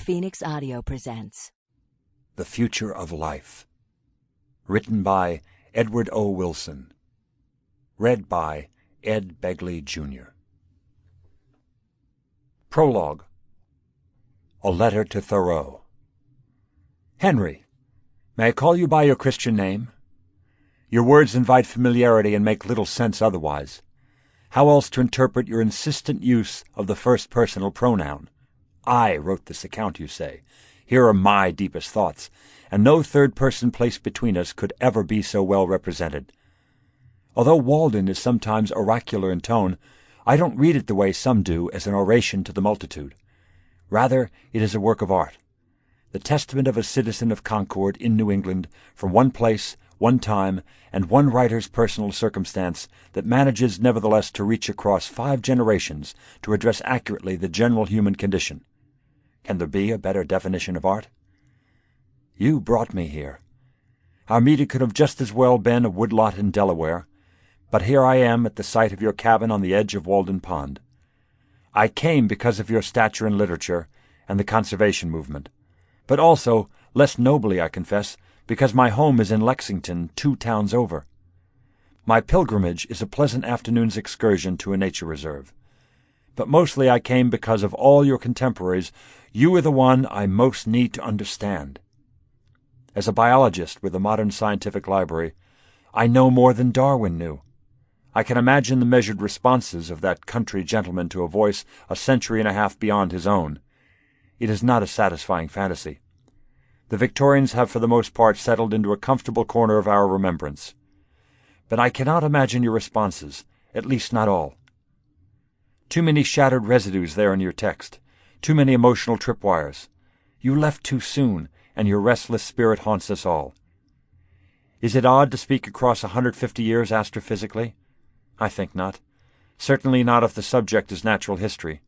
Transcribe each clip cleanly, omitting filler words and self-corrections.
Phoenix Audio presents The Future of Life. Written by Edward O. Wilson. Read by Ed Begley, Jr. Prologue. A Letter to Thoreau. Henry, may I call you by your Christian name? Your words invite familiarity and make little sense otherwise. How else to interpret your insistent use of the first personal pronoun? I wrote this account, you say. Here are my deepest thoughts, and no third person placed between us could ever be so well represented. Although Walden is sometimes oracular in tone, I don't read it the way some do, as an oration to the multitude. Rather, it is a work of art, the testament of a citizen of Concord in New England, from one place, one time, and one writer's personal circumstance that manages nevertheless to reach across 5 generations to address accurately the general human condition. Can there be a better definition of art? You brought me here. Our meeting could have just as well been a woodlot in Delaware, but here I am at the site of your cabin on the edge of Walden Pond. I came because of your stature in literature and the conservation movement, but also, less nobly I confess, because my home is in Lexington, 2 towns over. My pilgrimage is a pleasant afternoon's excursion to a nature reserve. But mostly I came because of all your contemporaries, you are the one I most need to understand. As a biologist with a modern scientific library, I know more than Darwin knew. I can imagine the measured responses of that country gentleman to a voice a century and a half beyond his own. It is not a satisfying fantasy. The Victorians have for the most part settled into a comfortable corner of our remembrance. But I cannot imagine your responses, at least not all. Too many shattered residues there in your text, too many emotional tripwires. You left too soon, and your restless spirit haunts us all. Is it odd to speak across 150 years astrophysically? I think not. Certainly not if the subject is natural history.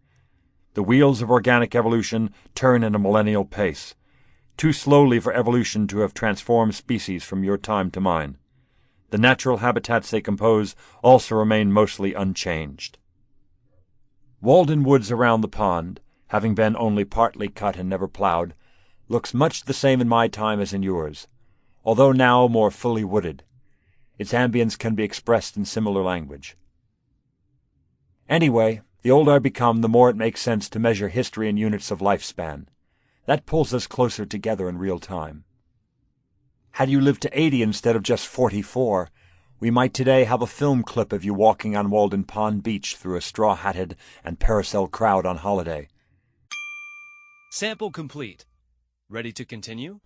The wheels of organic evolution turn at a millennial pace, too slowly for evolution to have transformed species from your time to mine. The natural habitats they compose also remain mostly unchanged. Walden Woods around the pond, having been only partly cut and never plowed, looks much the same in my time as in yours, although now more fully wooded. Its ambience can be expressed in similar language. Anyway, the older I become, the more it makes sense to measure history in units of lifespan. That pulls us closer together in real time. Had you lived to 80 instead of just 44, we might today have a film clip of you walking on Walden Pond Beach through a straw-hatted and parasol crowd on holiday. Sample complete. Ready to continue?